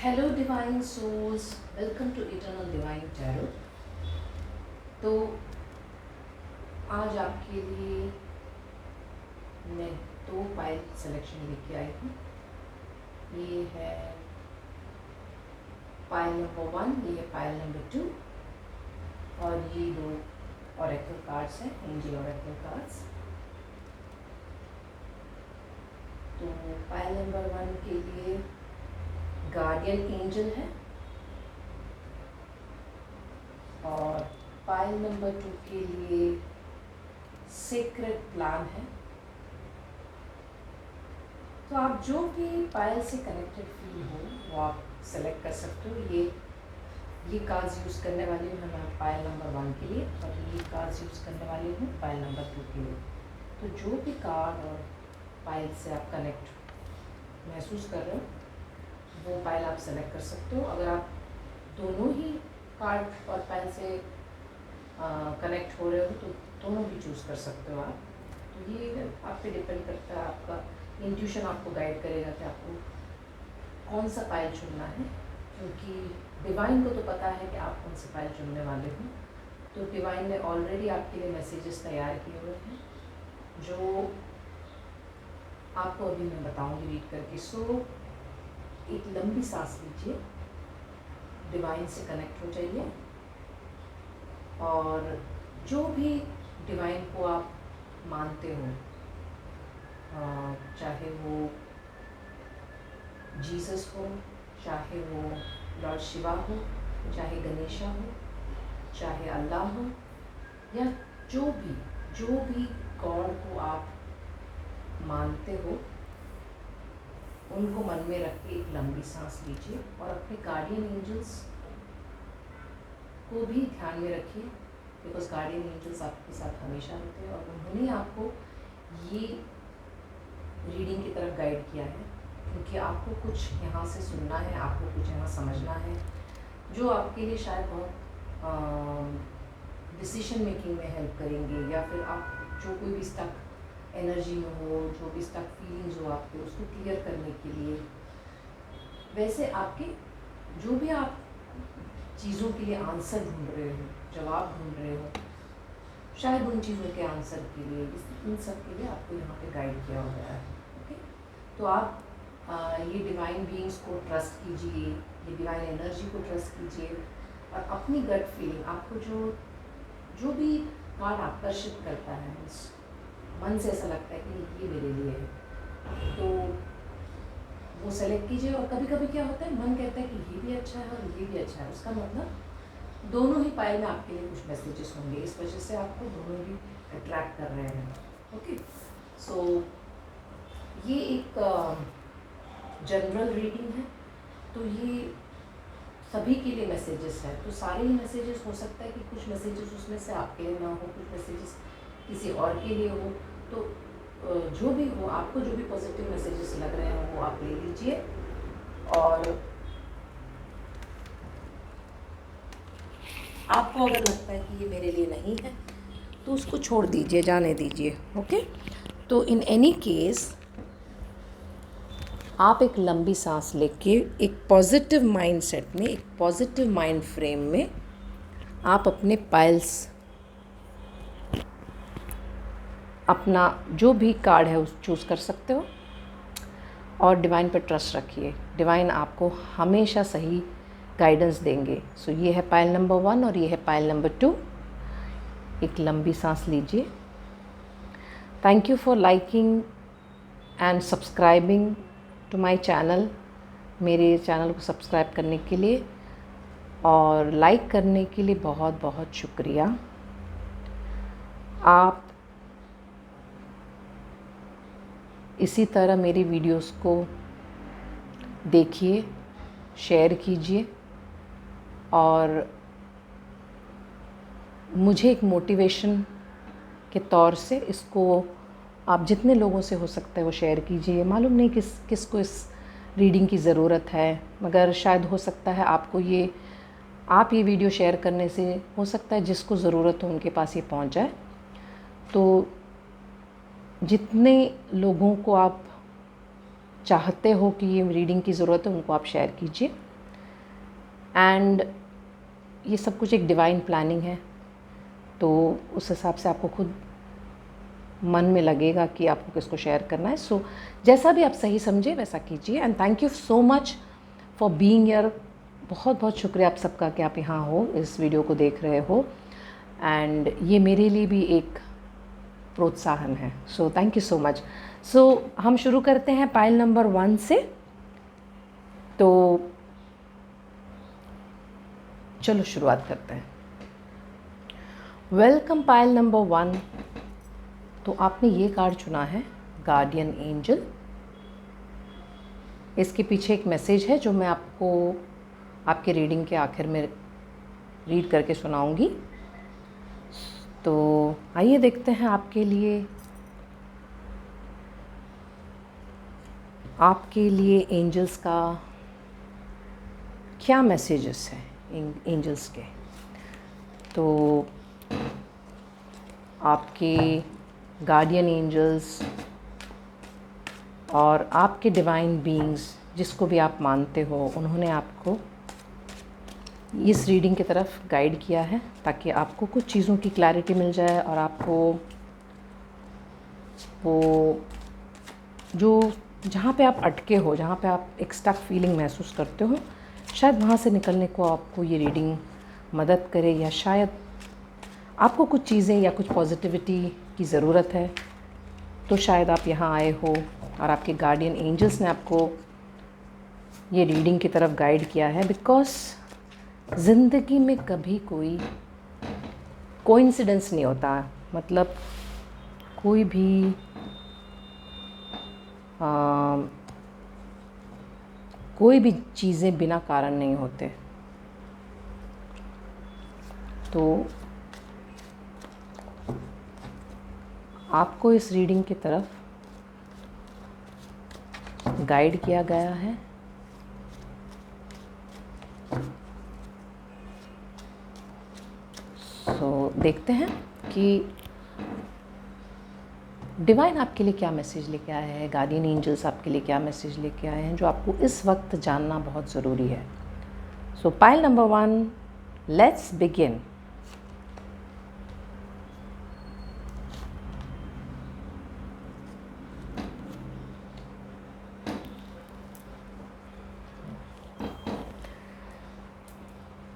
Hello divine souls, welcome to eternal divine tarot. तो आज आपके लिए मैं 2 पाइल सिलेक्शन लेके आई हूँ। ये है पाइल नंबर 1, ये है पाइल नंबर 2 और ये 2 ऑरेकल कार्ड्स हैं, एंजल ऑरेकल कार्ड्स। तो पाइल नंबर 1 के लिए गार्डियन एंजल है और पाइल नंबर 2 के लिए सीक्रेट प्लान है। तो आप जो भी पायल से कनेक्टेड फील हो वो आप सेलेक्ट कर सकते हो। ये कार्ड्स यूज़ करने वाली हूँ मैं पायल नंबर 1 के लिए और ये कार्ड्स यूज़ करने वाली हूँ पायल नंबर 2 के लिए। तो जो भी कार्ड और पायल से आप कनेक्ट महसूस कर रहे हो वो पायल आप सेलेक्ट कर सकते हो। अगर आप दोनों ही कार्ड और पायल से कनेक्ट हो रहे हो तो दोनों भी चूज़ कर सकते हो आप। तो ये आप पे डिपेंड करता है, आपका इंट्यूशन आपको गाइड करेगा कि आपको कौन सा पायल चुनना है, क्योंकि डिवाइन को तो पता है कि आप कौन सा पायल चुनने वाले हो। तो डिवाइन ने ऑलरेडी आपके लिए मैसेजेस तैयार किए हुए हैं जो आपको अभी मैं बताऊंगी रीड करके। सो एक लंबी सांस लीजिए, डिवाइन से कनेक्ट हो जाइए और जो भी डिवाइन को आप मानते हो, चाहे वो जीसस हो, चाहे वो लॉर्ड शिवा हो, चाहे गणेशा हो, चाहे अल्लाह हो, या जो भी गॉड को आप मानते हो उनको मन में रख के एक लंबी सांस लीजिए और अपने गार्डियन एंजल्स को भी ध्यान में रखिए, बिकॉज गार्डियन एंजल्स आपके साथ हमेशा रहते हैं और उन्होंने आपको ये रीडिंग की तरफ गाइड किया है, क्योंकि आपको कुछ यहाँ से सुनना है, आपको कुछ यहाँ समझना है जो आपके लिए शायद बहुत डिसीजन मेकिंग में हेल्प करेंगे, या फिर आप जो कोई भी स्टक एनर्जी में हो, जो भी स्टक फीलिंग्स हो आपके, उसको क्लियर करने के लिए। वैसे आपके जो भी आप चीज़ों के लिए आंसर ढूंढ रहे हो, जवाब ढूंढ रहे हो, शायद उन चीज़ों के आंसर के लिए, इन सब के लिए आपको यहाँ पे गाइड किया हो गया है। ओके, तो आप ये डिवाइन बीइंग्स को ट्रस्ट कीजिए, ये डिवाइन एनर्जी को ट्रस्ट कीजिए और अपनी गट फीलिंग, आपको जो भी कार्ड आकर्षित करता है, मन से ऐसा लगता है कि ये मेरे लिए है, तो वो सेलेक्ट कीजिए। और कभी कभी क्या होता है, मन कहता है कि ये भी अच्छा है और ये भी अच्छा है, उसका मतलब दोनों ही पायल में आपके लिए कुछ मैसेजेस होंगे, इस वजह से आपको दोनों ही अट्रैक्ट कर रहे हैं। ओके, सो ये एक जनरल रीडिंग है, तो ये सभी के लिए मैसेजेस है। तो सारे ही मैसेजेस हो सकता है कि कुछ मैसेजेस उसमें से आपके लिए ना हो, कुछ मैसेजेस किसी और के लिए हो। तो जो भी हो, आपको जो भी पॉजिटिव मैसेजेस लग रहे हैं वो आप ले लीजिए और आपको अगर लगता है कि ये मेरे लिए नहीं है तो उसको छोड़ दीजिए, जाने दीजिए। ओके, तो इन एनी केस आप एक लंबी सांस लेके एक पॉजिटिव माइंडसेट में, एक पॉजिटिव माइंड फ्रेम में आप अपने पाइल्स, अपना जो भी कार्ड है उस चूज़ कर सकते हो और डिवाइन पर ट्रस्ट रखिए। डिवाइन आपको हमेशा सही गाइडेंस देंगे। सो ये है पायल नंबर 1 और ये है पायल नंबर 2। एक लंबी सांस लीजिए। Thank you for liking and subscribing to my channel. मेरे चैनल को सब्सक्राइब करने के लिए और लाइक करने के लिए बहुत बहुत शुक्रिया। आप इसी तरह मेरी वीडियोस को देखिए, शेयर कीजिए और मुझे एक मोटिवेशन के तौर से इसको आप जितने लोगों से हो सकता है वो शेयर कीजिए। मालूम नहीं किसको इस रीडिंग की ज़रूरत है, मगर शायद हो सकता है आपको आप ये वीडियो शेयर करने से हो सकता है जिसको ज़रूरत हो उनके पास ये पहुंच जाए। तो जितने लोगों को आप चाहते हो कि ये रीडिंग की ज़रूरत है उनको आप शेयर कीजिए। एंड ये सब कुछ एक डिवाइन प्लानिंग है, तो उस हिसाब से आपको खुद मन में लगेगा कि आपको किसको शेयर करना है। सो जैसा भी आप सही समझे वैसा कीजिए। And thank you so much for being here. बहुत बहुत शुक्रिया आप सबका कि आप यहाँ हो, इस वीडियो को देख रहे हो, एंड ये मेरे लिए भी एक प्रोत्साहन है। So thank you so much. So हम शुरू करते हैं पाइल नंबर 1 से। तो चलो शुरुआत करते हैं। Welcome pile number 1। तो आपने ये कार्ड चुना है, गार्डियन एंजल। इसके पीछे एक मैसेज है जो मैं आपको आपके रीडिंग के आखिर में रीड करके सुनाऊंगी। तो आइए देखते हैं आपके लिए एंजल्स का क्या मैसेजेस हैं एंजल्स के। तो आपके गार्डियन एंजल्स और आपके डिवाइन बीइंग्स, जिसको भी आप मानते हो, उन्होंने आपको इस रीडिंग की तरफ गाइड किया है ताकि आपको कुछ चीज़ों की क्लैरिटी मिल जाए और आपको वो जो जहाँ पे आप अटके हो, जहाँ पे आप एक स्टक फीलिंग महसूस करते हो, शायद वहाँ से निकलने को आपको ये रीडिंग मदद करे, या शायद आपको कुछ चीज़ें या कुछ पॉजिटिविटी की ज़रूरत है। तो शायद आप यहाँ आए हो और आपके गार्डियन एंजल्स ने आपको ये रीडिंग की तरफ गाइड किया है। बिकॉज ज़िंदगी में कभी कोई कोइंसिडेंस नहीं होता, मतलब कोई भी चीज़ें बिना कारण नहीं होते। तो आपको इस रीडिंग की तरफ गाइड किया गया है। सो देखते हैं कि डिवाइन आपके लिए क्या मैसेज लेके आया है, गार्डियन एंजल्स आपके लिए क्या मैसेज लेके आए हैं, जो आपको इस वक्त जानना बहुत ज़रूरी है। So pile number 1, let's begin.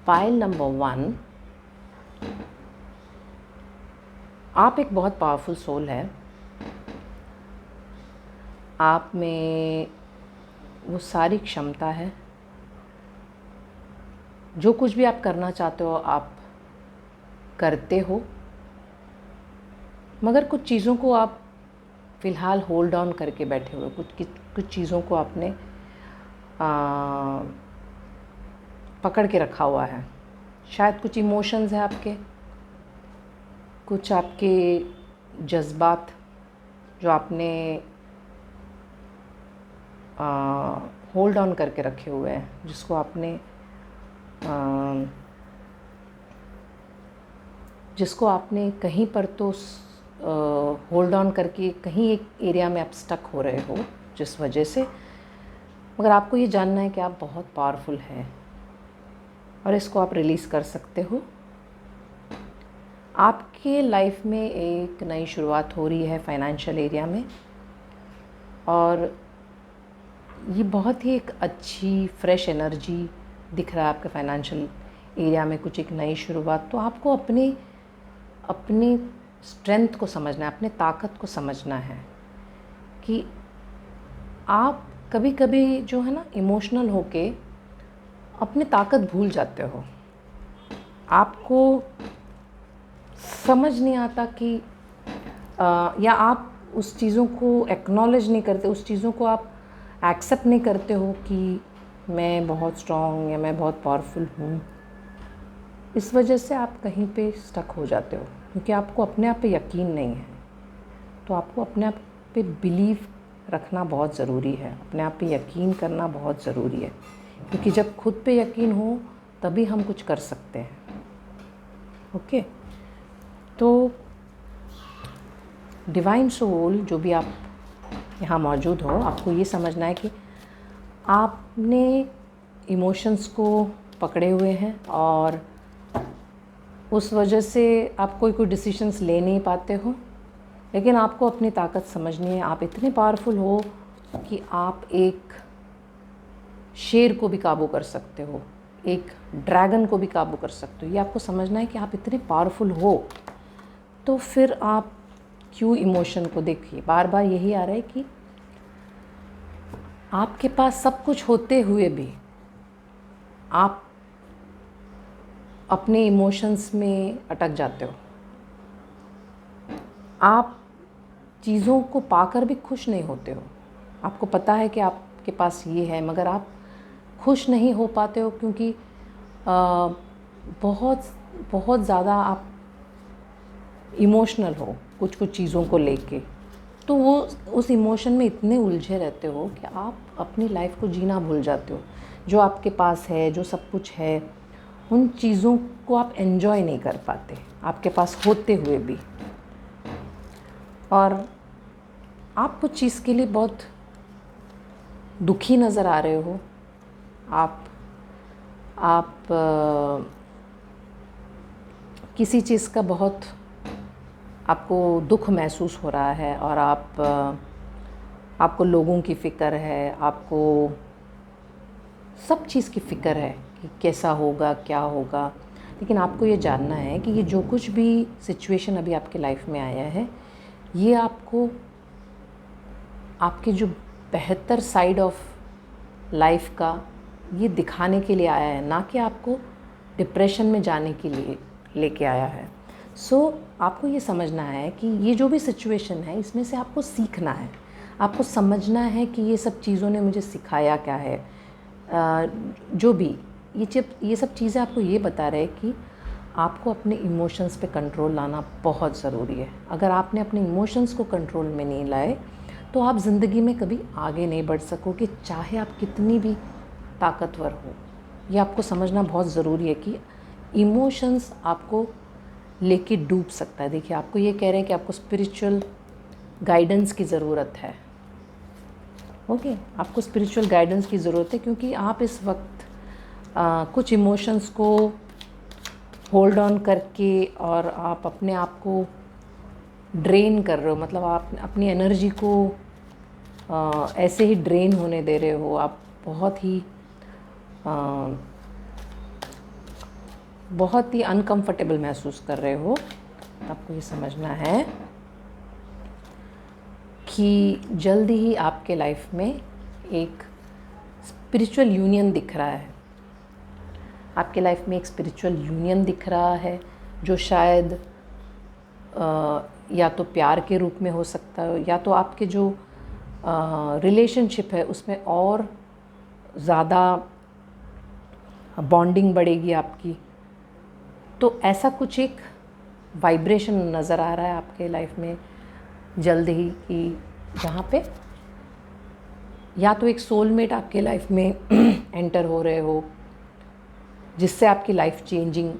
Pile number 1, आप एक बहुत पावरफुल सोल है। आप में वो सारी क्षमता है, जो कुछ भी आप करना चाहते हो आप करते हो, मगर कुछ चीज़ों को आप फ़िलहाल होल्ड ऑन करके बैठे हुए, कुछ चीज़ों को आपने पकड़ के रखा हुआ है। शायद कुछ इमोशंस हैं आपके, कुछ आपके जज्बात जो आपने होल्ड ऑन करके रखे हुए हैं, जिसको आपने कहीं पर तो होल्ड ऑन करके कहीं एक एरिया में आप स्टक हो रहे हो जिस वजह से। मगर आपको ये जानना है कि आप बहुत पावरफुल हैं और इसको आप रिलीज़ कर सकते हो। आपके लाइफ में एक नई शुरुआत हो रही है फाइनेंशियल एरिया में, और ये बहुत ही एक अच्छी फ्रेश एनर्जी दिख रहा है आपके फाइनेंशियल एरिया में, कुछ एक नई शुरुआत। तो आपको अपनी स्ट्रेंथ को समझना है, अपने ताकत को समझना है कि आप कभी कभी जो है ना इमोशनल होके अपनी ताकत भूल जाते हो। आपको समझ नहीं आता कि या आप उस चीज़ों को एक्नॉलेज नहीं करते, उस चीज़ों को आप एक्सेप्ट नहीं करते हो कि मैं बहुत स्ट्रॉन्ग या मैं बहुत पावरफुल हूँ। इस वजह से आप कहीं पे स्टक हो जाते हो, क्योंकि आपको अपने आप पे यकीन नहीं है। तो आपको अपने आप पे बिलीव रखना बहुत ज़रूरी है, अपने आप पे यकीन करना बहुत ज़रूरी है, क्योंकि जब खुद पे यकीन हो तभी हम कुछ कर सकते हैं। ओके, तो डिवाइन सोल जो भी आप यहाँ मौजूद हो, आपको ये समझना है कि आपने इमोशंस को पकड़े हुए हैं और उस वजह से आप कोई डिसीजंस ले नहीं पाते हो। लेकिन आपको अपनी ताकत समझनी है। आप इतने पावरफुल हो कि आप एक शेर को भी काबू कर सकते हो, एक ड्रैगन को भी काबू कर सकते हो। ये आपको समझना है कि आप इतने पावरफुल हो। तो फिर आप क्यों इमोशन को देखिए, बार बार यही आ रहा है कि आपके पास सब कुछ होते हुए भी आप अपने इमोशंस में अटक जाते हो। आप चीज़ों को पाकर भी खुश नहीं होते हो। आपको पता है कि आपके पास ये है, मगर आप खुश नहीं हो पाते हो क्योंकि बहुत बहुत ज़्यादा आप इमोशनल हो कुछ चीज़ों को लेके। तो वो उस इमोशन में इतने उलझे रहते हो कि आप अपनी लाइफ को जीना भूल जाते हो। जो आपके पास है, जो सब कुछ है, उन चीज़ों को आप एंजॉय नहीं कर पाते आपके पास होते हुए भी। और आप कुछ चीज़ के लिए बहुत दुखी नज़र आ रहे हो। आप किसी चीज़ का बहुत आपको दुख महसूस हो रहा है और आपको लोगों की फ़िक्र है, आपको सब चीज़ की फ़िक्र है कि कैसा होगा, क्या होगा। लेकिन आपको ये जानना है कि ये जो कुछ भी सिचुएशन अभी आपके लाइफ में आया है, ये आपको आपके जो बेहतर साइड ऑफ लाइफ का ये दिखाने के लिए आया है, ना कि आपको डिप्रेशन में जाने के लिए लेके आया है। आपको ये समझना है कि ये जो भी सिचुएशन है, इसमें से आपको सीखना है। आपको समझना है कि ये सब चीज़ों ने मुझे सिखाया क्या है। जो भी ये सब चीज़ें आपको ये बता रहे हैं कि आपको अपने इमोशंस पे कंट्रोल लाना बहुत ज़रूरी है। अगर आपने अपने इमोशंस को कंट्रोल में नहीं लाए तो आप ज़िंदगी में कभी आगे नहीं बढ़ सकोगे, चाहे आप कितनी भी ताकतवर हो। ये आपको समझना बहुत ज़रूरी है कि इमोशंस आपको लेके डूब सकता है। देखिए, आपको ये कह रहे हैं कि आपको स्पिरिचुअल गाइडेंस की ज़रूरत है। ओके, आपको स्पिरिचुअल गाइडेंस की ज़रूरत है क्योंकि आप इस वक्त कुछ इमोशंस को होल्ड ऑन करके और आप अपने आप को ड्रेन कर रहे हो। मतलब आप अपनी एनर्जी को ऐसे ही ड्रेन होने दे रहे हो। आप बहुत ही अनकंफर्टेबल महसूस कर रहे हो। आपको ये समझना है कि जल्दी ही आपके लाइफ में एक स्पिरिचुअल यूनियन दिख रहा है। आपके लाइफ में एक स्पिरिचुअल यूनियन दिख रहा है जो शायद या तो प्यार के रूप में हो सकता है, या तो आपके जो रिलेशनशिप है उसमें और ज़्यादा बॉन्डिंग बढ़ेगी आपकी। तो ऐसा कुछ एक वाइब्रेशन नज़र आ रहा है आपके लाइफ में जल्द ही, कि जहाँ पे या तो एक सोलमेट आपके लाइफ में एंटर हो रहे हो, जिससे आपकी लाइफ चेंजिंग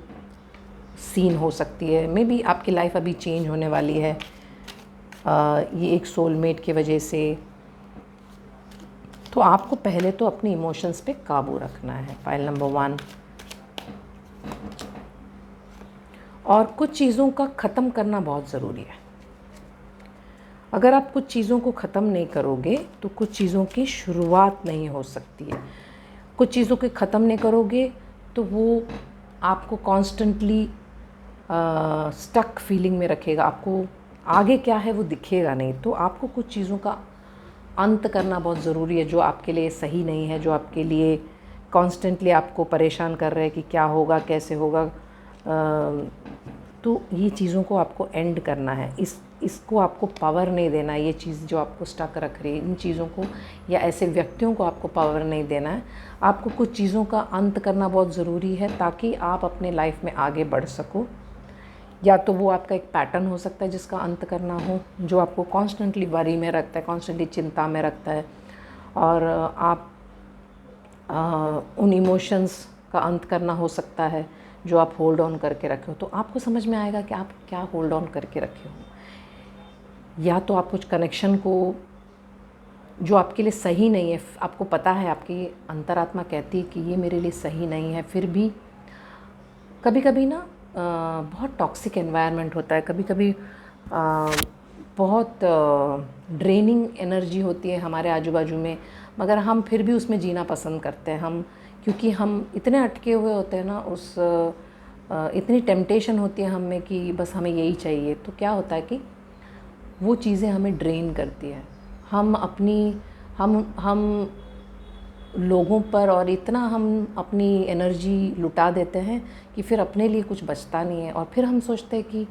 सीन हो सकती है। मे बी आपकी लाइफ अभी चेंज होने वाली है ये एक सोलमेट की वजह से। तो आपको पहले तो अपने इमोशंस पे काबू रखना है, फाइल नंबर 1। और कुछ चीज़ों का ख़त्म करना बहुत ज़रूरी है। अगर आप कुछ चीज़ों को ख़त्म नहीं करोगे तो कुछ चीज़ों की शुरुआत नहीं हो सकती है। कुछ चीज़ों के ख़त्म नहीं करोगे तो वो आपको कॉन्स्टेंटली स्टक फीलिंग में रखेगा। आपको आगे क्या है वो दिखेगा नहीं। तो आपको कुछ चीज़ों का अंत करना बहुत ज़रूरी है जो आपके लिए सही नहीं है, जो आपके लिए कॉन्स्टेंटली आपको परेशान कर रहे हैं कि क्या होगा, कैसे होगा। तो ये चीज़ों को आपको एंड करना है। इसको आपको पावर नहीं देना है। ये चीज़ जो आपको स्टक रख रही है, इन चीज़ों को या ऐसे व्यक्तियों को आपको पावर नहीं देना है। आपको कुछ चीज़ों का अंत करना बहुत ज़रूरी है ताकि आप अपने लाइफ में आगे बढ़ सको। या तो वो आपका एक पैटर्न हो सकता है जिसका अंत करना हो, जो आपको कॉन्स्टेंटली वरी में रखता है, कॉन्स्टेंटली चिंता में रखता है, और आप उन इमोशंस का अंत करना हो सकता है जो आप होल्ड ऑन करके रखे हो। तो आपको समझ में आएगा कि आप क्या होल्ड ऑन करके रखे हो। या तो आप कुछ कनेक्शन को जो आपके लिए सही नहीं है, आपको पता है, आपकी अंतरात्मा कहती है कि ये मेरे लिए सही नहीं है, फिर भी कभी कभी ना बहुत टॉक्सिक एनवायरनमेंट होता है, कभी कभी बहुत ड्रेनिंग एनर्जी होती है हमारे आजू बाजू में, मगर हम फिर भी उसमें जीना पसंद करते हैं। हम क्योंकि हम इतने अटके हुए होते हैं ना, उस इतनी टेम्पटेशन होती है हम में कि बस हमें यही चाहिए, तो क्या होता है कि वो चीज़ें हमें ड्रेन करती है। हम लोगों पर और इतना हम अपनी एनर्जी लुटा देते हैं कि फिर अपने लिए कुछ बचता नहीं है, और फिर हम सोचते हैं कि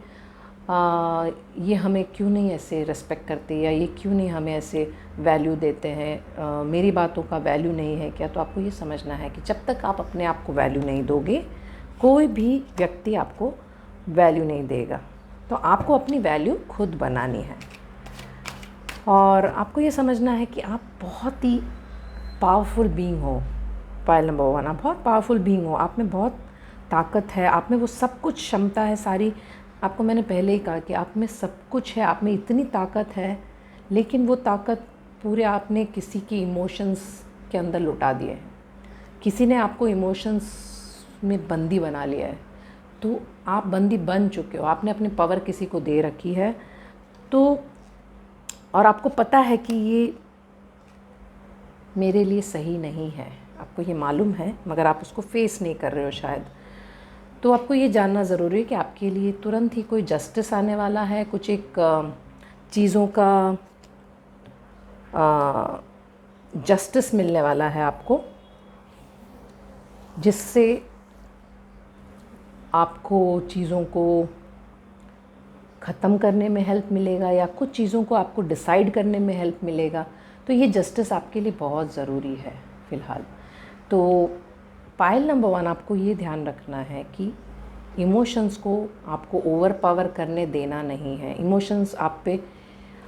ये हमें क्यों नहीं ऐसे रिस्पेक्ट करते, या ये क्यों नहीं हमें ऐसे वैल्यू देते हैं, मेरी बातों का वैल्यू नहीं है क्या। तो आपको ये समझना है कि जब तक आप अपने आप को वैल्यू नहीं दोगे, कोई भी व्यक्ति आपको वैल्यू नहीं देगा। तो आपको अपनी वैल्यू खुद बनानी है, और आपको ये समझना है कि आप बहुत ही पावरफुल बीइंग हो। पॉइंट नंबर 1, आप बहुत पावरफुल बीइंग हो, आप में बहुत ताकत है, आप में वो सब कुछ क्षमता है सारी। आपको मैंने पहले ही कहा कि आप में सब कुछ है, आप में इतनी ताकत है, लेकिन वो ताकत पूरे आपने किसी की इमोशंस के अंदर लुटा दिए है। किसी ने आपको इमोशंस में बंदी बना लिया है, तो आप बंदी बन चुके हो, आपने अपनी पावर किसी को दे रखी है। तो और आपको पता है कि ये मेरे लिए सही नहीं है, आपको ये मालूम है, मगर आप उसको फेस नहीं कर रहे हो शायद। तो आपको ये जानना ज़रूरी है कि आपके लिए तुरंत ही कोई जस्टिस आने वाला है, कुछ एक चीज़ों का जस्टिस मिलने वाला है आपको, जिससे आपको चीज़ों को ख़त्म करने में हेल्प मिलेगा, या कुछ चीज़ों को आपको डिसाइड करने में हेल्प मिलेगा। तो ये जस्टिस आपके लिए बहुत ज़रूरी है फ़िलहाल। तो पायल नंबर 1, आपको ये ध्यान रखना है कि इमोशंस को आपको ओवर पावर करने देना नहीं है। इमोशंस आप पे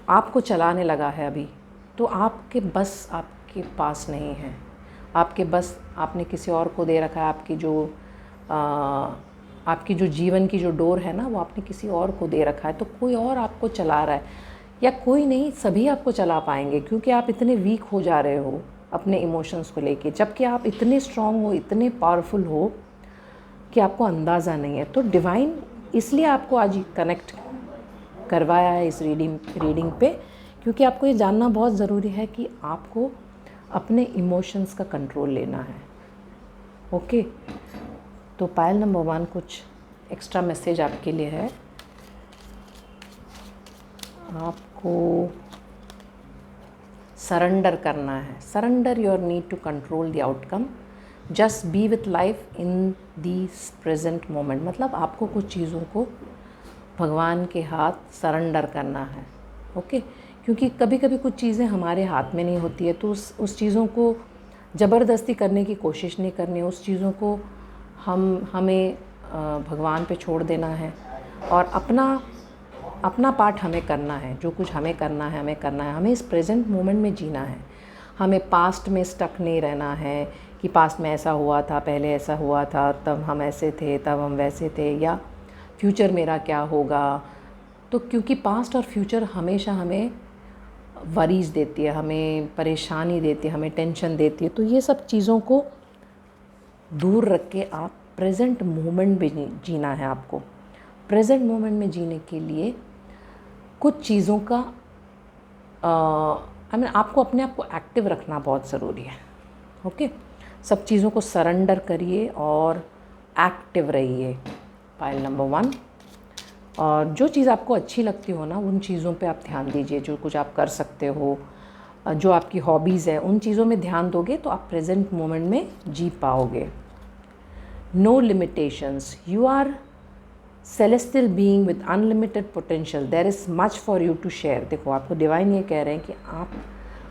आपको चलाने लगा है अभी, तो आपके बस आपके पास नहीं है, आपके बस आपने किसी और को दे रखा है। आपकी जो जीवन की जो डोर है ना, वो आपने किसी और को दे रखा है। तो कोई और आपको चला रहा है, या कोई नहीं, सभी आपको चला पाएंगे, क्योंकि आप इतने वीक हो जा रहे हो अपने इमोशंस को लेके, जबकि आप इतने स्ट्रांग हो, इतने पावरफुल हो कि आपको अंदाज़ा नहीं है। तो डिवाइन इसलिए आपको आज कनेक्ट करवाया है इस रीडिंग पे, क्योंकि आपको ये जानना बहुत ज़रूरी है कि आपको अपने इमोशंस का कंट्रोल लेना है। ओके, तो पायल नंबर 1 कुछ एक्स्ट्रा मैसेज आपके लिए है। आपको सरेंडर करना है, surrender your need to control the outcome, just be with life in this present moment. मतलब आपको कुछ चीज़ों को भगवान के हाथ सरेंडर करना है। ओके, क्योंकि कभी कभी कुछ चीज़ें हमारे हाथ में नहीं होती है, तो उस चीज़ों को ज़बरदस्ती करने की कोशिश नहीं करनी, उस चीज़ों को हमें भगवान पे छोड़ देना है, और अपना पार्ट हमें करना है। जो कुछ हमें करना है हमें इस प्रेजेंट मोमेंट में जीना है। हमें पास्ट में स्टक नहीं रहना है कि पास्ट में ऐसा हुआ था, पहले ऐसा हुआ था, तब हम ऐसे थे, तब हम वैसे थे, या फ्यूचर मेरा क्या होगा। तो क्योंकि पास्ट और फ्यूचर हमेशा हमें वरीज देती है, हमें परेशानी देती है, हमें टेंशन देती है। तो ये सब चीज़ों को दूर रख के आप प्रेजेंट मोमेंट में जीना है। आपको प्रेजेंट मोमेंट में जीने के लिए कुछ चीज़ों का आपको अपने आप को एक्टिव रखना बहुत ज़रूरी है। ओके, सब चीज़ों को सरेंडर करिए और एक्टिव रहिए, पायल नंबर 1। और जो चीज़ आपको अच्छी लगती हो ना, उन चीज़ों पे आप ध्यान दीजिए। जो कुछ आप कर सकते हो, जो आपकी हॉबीज़ है, उन चीज़ों में ध्यान दोगे तो आप प्रेजेंट मोमेंट में जी पाओगे। No limitations, you are celestial being with unlimited potential, there is much for you to share. देखो, आपको डिवाइन ये कह रहे हैं कि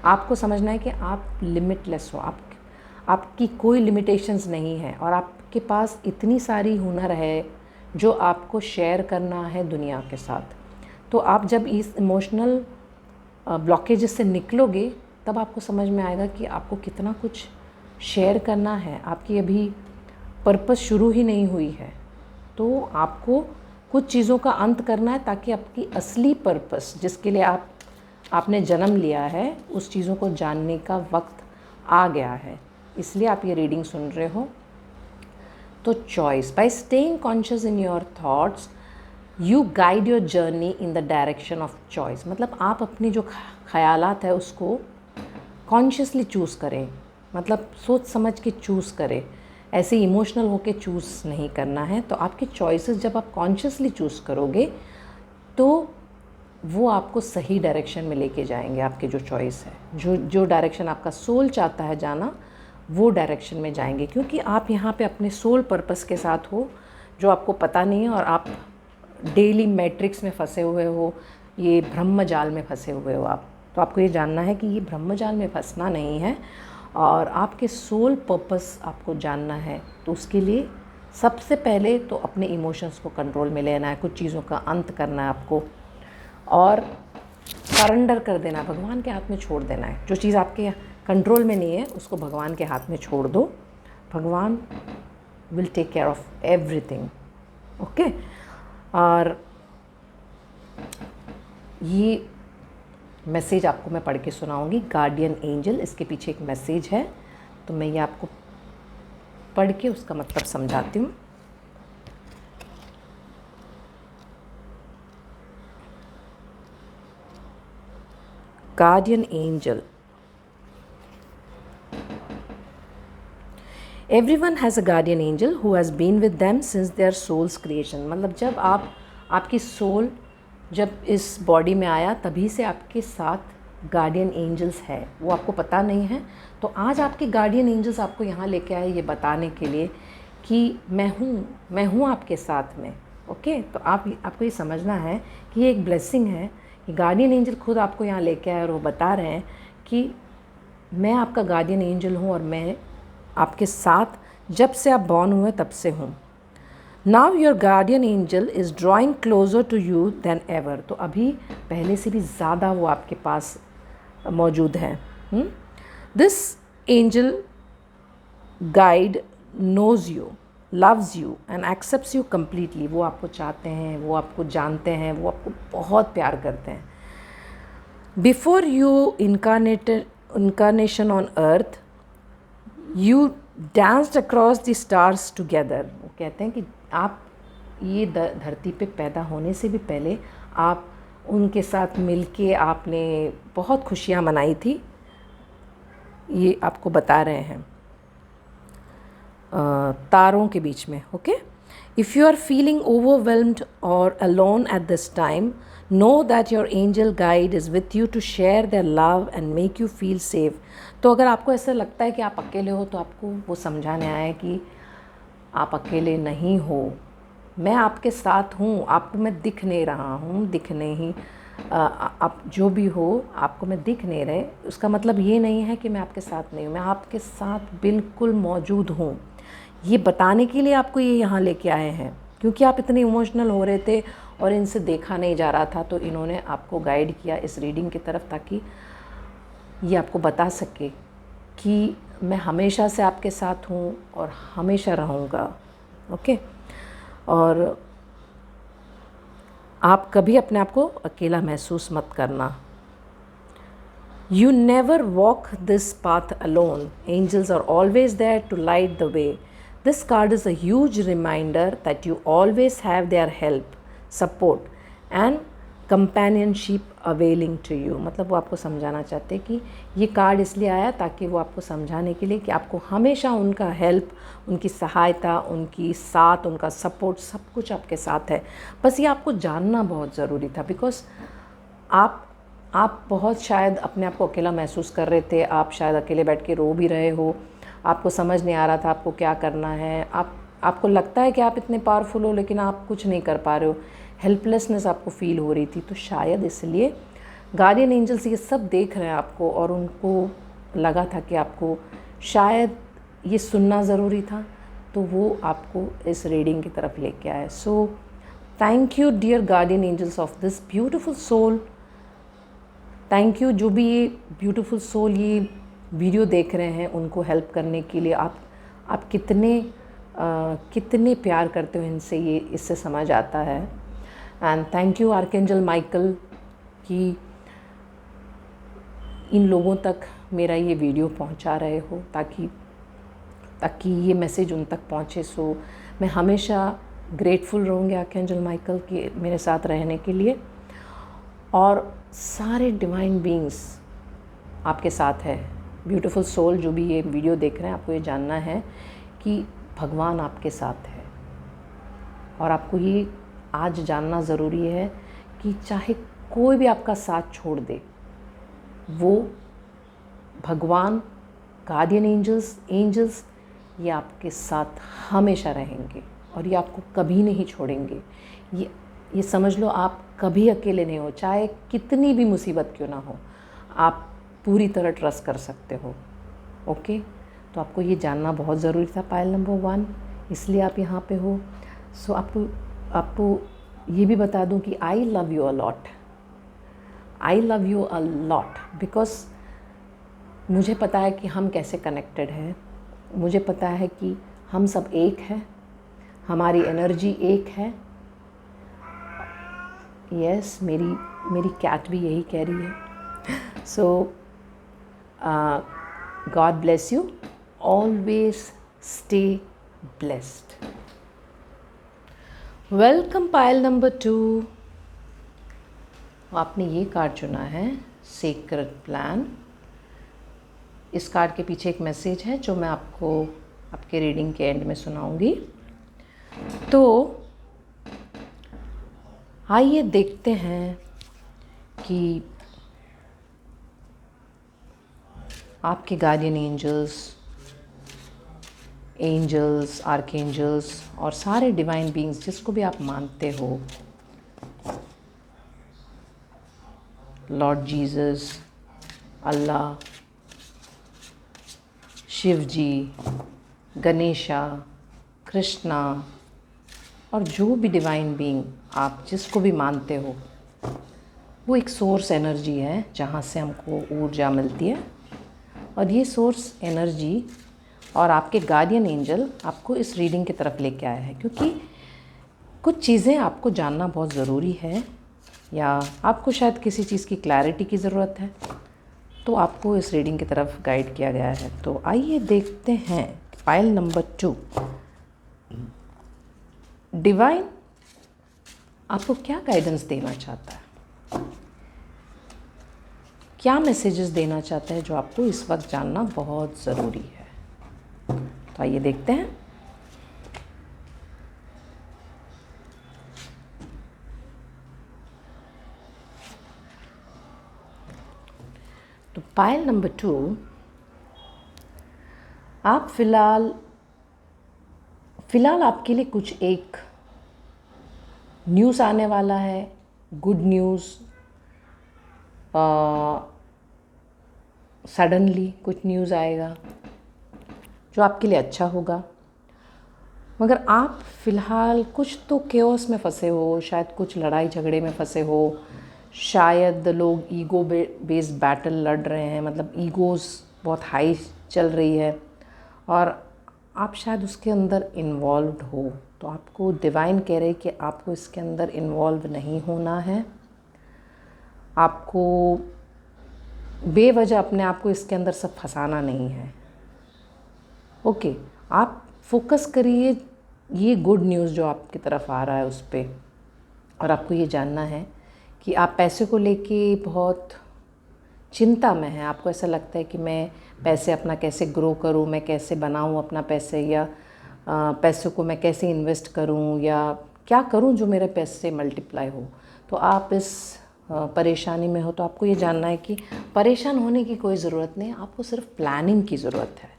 आपको समझना है कि आप लिमिटलेस हो, आपकी कोई लिमिटेशंस नहीं है, और आपके पास इतनी सारी हुनर है जो आपको शेयर करना है दुनिया के साथ। तो आप जब इस इमोशनल ब्लॉकेजेस से निकलोगे, तब आपको समझ में आएगा कि आपको कितना कुछ शेयर करना है। आपकी अभी पर्पस शुरू ही नहीं हुई है, तो आपको कुछ चीज़ों का अंत करना है, ताकि आपकी असली पर्पस जिसके लिए आप आपने जन्म लिया है, उस चीज़ों को जानने का वक्त आ गया है, इसलिए आप ये रीडिंग सुन रहे हो। तो choice, bye staying conscious in your thoughts you guide your journey in the direction of choice. मतलब आप अपनी जो ख्यालात है उसको कॉन्शियसली चूज़ करें, मतलब सोच समझ के चूज़ करें, ऐसे इमोशनल होके चूज़ नहीं करना है। तो आपकी चॉइसेस जब आप कॉन्शियसली चूज़ करोगे तो वो आपको सही डायरेक्शन में लेके जाएंगे। आपके जो चॉइस है, जो डायरेक्शन आपका सोल चाहता है जाना, वो डायरेक्शन में जाएंगे, क्योंकि आप यहाँ पे अपने सोल पर्पस के साथ हो जो आपको पता नहीं है, और आप डेली मैट्रिक्स में फंसे हुए हो, ये ब्रह्म जाल में फंसे हुए हो आप। तो आपको ये जानना है कि ये ब्रह्म जाल में फंसना नहीं है और आपके सोल पर्पस आपको जानना है। तो उसके लिए सबसे पहले तो अपने इमोशंस को कंट्रोल में लेना है, कुछ चीज़ों का अंत करना है आपको, और सरेंडर कर देना है, भगवान के हाथ में छोड़ देना है। जो चीज़ आपके कंट्रोल में नहीं है उसको भगवान के हाथ में छोड़ दो, भगवान will take care of everything. Okay, और ये मैसेज आपको मैं पढ़ के सुनाऊंगी, गार्डियन एंजल, इसके पीछे एक मैसेज है, तो मैं ये आपको पढ़ के उसका मतलब समझाती हूँ। Guardian angel, everyone has a guardian angel who has been with them since their soul's creation। मतलब जब आपकी सोल जब इस बॉडी में आया तभी से आपके साथ गार्डियन एंजल्स है, वो आपको पता नहीं है। तो आज आपके गार्डियन एंजल्स आपको यहाँ लेके आए ये बताने के लिए कि मैं हूँ आपके साथ में। ओके, तो आपको ये समझना है कि ये एक ब्लेसिंग है कि गार्डियन एंजल खुद आपको यहाँ लेके आए और वो बता रहे हैं कि मैं आपका गार्डियन एंजल हूँ और मैं आपके साथ जब से आप बॉर्न हुए तब से हूँ। Now your guardian angel is drawing closer to you than ever. तो अभी पहले से भी ज़्यादा वो आपके पास मौजूद है। This angel guide knows you, loves you and accepts you completely. वो आपको चाहते हैं, वो आपको जानते हैं, वो आपको बहुत प्यार करते हैं। Before you incarnation on earth you danced across the stars together. वो कहते हैं कि आप ये धरती पे पैदा होने से भी पहले आप उनके साथ मिलके आपने बहुत खुशियाँ मनाई थी, ये आपको बता रहे हैं तारों के बीच में। Okay, if you are feeling overwhelmed और alone at this time, know that your angel guide is with you to share their love and make you feel safe. तो अगर आपको ऐसा लगता है कि आप अकेले हो तो आपको वो समझाने आया है कि आप अकेले नहीं हो, मैं आपके साथ हूँ। आपको मैं दिख नहीं रहा हूँ, दिख नहीं, आप जो भी हो आपको मैं दिख नहीं रहे, उसका मतलब ये नहीं है कि मैं आपके साथ नहीं हूँ, मैं आपके साथ बिल्कुल मौजूद हूँ। ये बताने के लिए आपको ये यहाँ लेके आए हैं, क्योंकि आप इतने इमोशनल हो रहे थे और इनसे देखा नहीं जा रहा था, तो इन्होंने आपको गाइड किया इस रीडिंग की तरफ, ताकि ये आपको बता सके कि मैं हमेशा से आपके साथ हूँ और हमेशा रहूँगा। ओके, और आप कभी अपने आप को अकेला महसूस मत करना। You never walk this path alone, angels are always there to light the way. This card is a huge reminder that you always have there help, support and companionship availing to you. मतलब वो आपको समझाना चाहते हैं कि ये card इसलिए आया ताकि वो आपको समझाने के लिए कि आपको हमेशा उनका हेल्प, उनकी सहायता, उनकी साथ, उनका सपोर्ट, सब कुछ आपके साथ है। बस ये आपको जानना बहुत ज़रूरी था, बिकॉज़ आप बहुत शायद अपने आप को अकेला महसूस कर रहे थे, आप शायद अकेले बैठ के रो भी रहे हो, आपको समझ नहीं आ रहा था आपको क्या करना है, आपको लगता है कि आप इतने पावरफुल हो लेकिन आप कुछ नहीं कर पा रहे हो, हेल्पलेसनेस आपको फील हो रही थी। तो शायद इसलिए गार्डियन एंजल्स ये सब देख रहे हैं आपको, और उनको लगा था कि आपको शायद ये सुनना ज़रूरी था, तो वो आपको इस रीडिंग की तरफ लेके आए। So thank you dear guardian angels of this beautiful soul. Thank you जो भी ये ब्यूटीफुल सोल ये वीडियो देख रहे हैं, उनको हेल्प करने के लिए। आप कितने प्यार करते हो इनसे, ये इससे समझ आता है। And thank you archangel Michael कि इन लोगों तक मेरा ये वीडियो पहुंचा रहे हो, ताकि ये मैसेज उन तक पहुंचे। सो मैं हमेशा ग्रेटफुल रहूँगी आर्कएंजल माइकल के मेरे साथ रहने के लिए। और सारे डिवाइन बीइंग्स आपके साथ है। ब्यूटीफुल सोल जो भी ये वीडियो देख रहे हैं, आपको ये जानना है कि भगवान आपके साथ है। और आपको ये आज जानना ज़रूरी है कि चाहे कोई भी आपका साथ छोड़ दे, वो भगवान, गार्डियन एंजल्स ये आपके साथ हमेशा रहेंगे और ये आपको कभी नहीं छोड़ेंगे। ये समझ लो, आप कभी अकेले नहीं हो, चाहे कितनी भी मुसीबत क्यों ना हो, आप पूरी तरह ट्रस्ट कर सकते हो। ओके, तो आपको ये जानना बहुत ज़रूरी था पायल नंबर 1, इसलिए आप यहाँ पे हो। सो आपको ये भी बता दूँ कि I love you a lot. I love you a lot because मुझे पता है कि हम कैसे कनेक्टेड हैं। मुझे पता है कि हम सब एक हैं, हमारी एनर्जी एक है। यस, मेरी कैट भी यही कह रही है। So God bless you, always stay blessed. Welcome Payal number 2। आपने ये कार्ड चुना है, सेक्रेड प्लान। इस कार्ड के पीछे एक मैसेज है जो मैं आपको आपके रीडिंग के एंड में सुनाऊंगी। तो आइए देखते हैं कि आपके गार्डियन एंजल्स, आर्कएंजल्स और सारे डिवाइन बीइंग्स जिसको भी आप मानते हो, लॉर्ड जीसस, अल्लाह, शिव जी, गणेशा, कृष्णा और जो भी डिवाइन बीइंग आप जिसको भी मानते हो, वो एक सोर्स एनर्जी है जहाँ से हमको ऊर्जा मिलती है। और ये सोर्स एनर्जी और आपके गार्डियन एंजल आपको इस रीडिंग की तरफ लेके आया है, क्योंकि कुछ चीज़ें आपको जानना बहुत ज़रूरी है, या आपको शायद किसी चीज़ की क्लैरिटी की ज़रूरत है, तो आपको इस रीडिंग की तरफ गाइड किया गया है। तो आइए देखते हैं पायल नंबर 2, डिवाइन आपको क्या गाइडेंस देना चाहता है, क्या मैसेजेस देना चाहता है जो आपको इस वक्त जानना बहुत ज़रूरी है। तो आइए देखते हैं। तो पायल नंबर 2, आप फिलहाल आपके लिए कुछ एक न्यूज़ आने वाला है, गुड न्यूज़। सडनली कुछ न्यूज़ आएगा जो आपके लिए अच्छा होगा, मगर आप फ़िलहाल कुछ तो केओस में फंसे हो, शायद कुछ लड़ाई झगड़े में फंसे हो, शायद लोग ईगो बेस्ड बैटल लड़ रहे हैं, मतलब ईगोज़ बहुत हाई चल रही है और आप शायद उसके अंदर इन्वॉल्व्ड हो। तो आपको डिवाइन कह रहे हैं कि आपको इसके अंदर इन्वॉल्व नहीं होना है, आपको बेवजह अपने आप को इसके अंदर सब फंसाना नहीं है। ओके, आप फोकस करिए ये गुड न्यूज़ जो आपकी तरफ आ रहा है उस पर। और आपको ये जानना है कि आप पैसे को लेके बहुत चिंता में हैं। आपको ऐसा लगता है कि मैं पैसे अपना कैसे ग्रो करूं, मैं कैसे बनाऊं अपना पैसे, या पैसे को मैं कैसे इन्वेस्ट करूं, या क्या करूं जो मेरे पैसे मल्टीप्लाई हो। तो आप इस परेशानी में हो। तो आपको ये जानना है कि परेशान होने की कोई ज़रूरत नहीं है, आपको सिर्फ प्लानिंग की ज़रूरत है।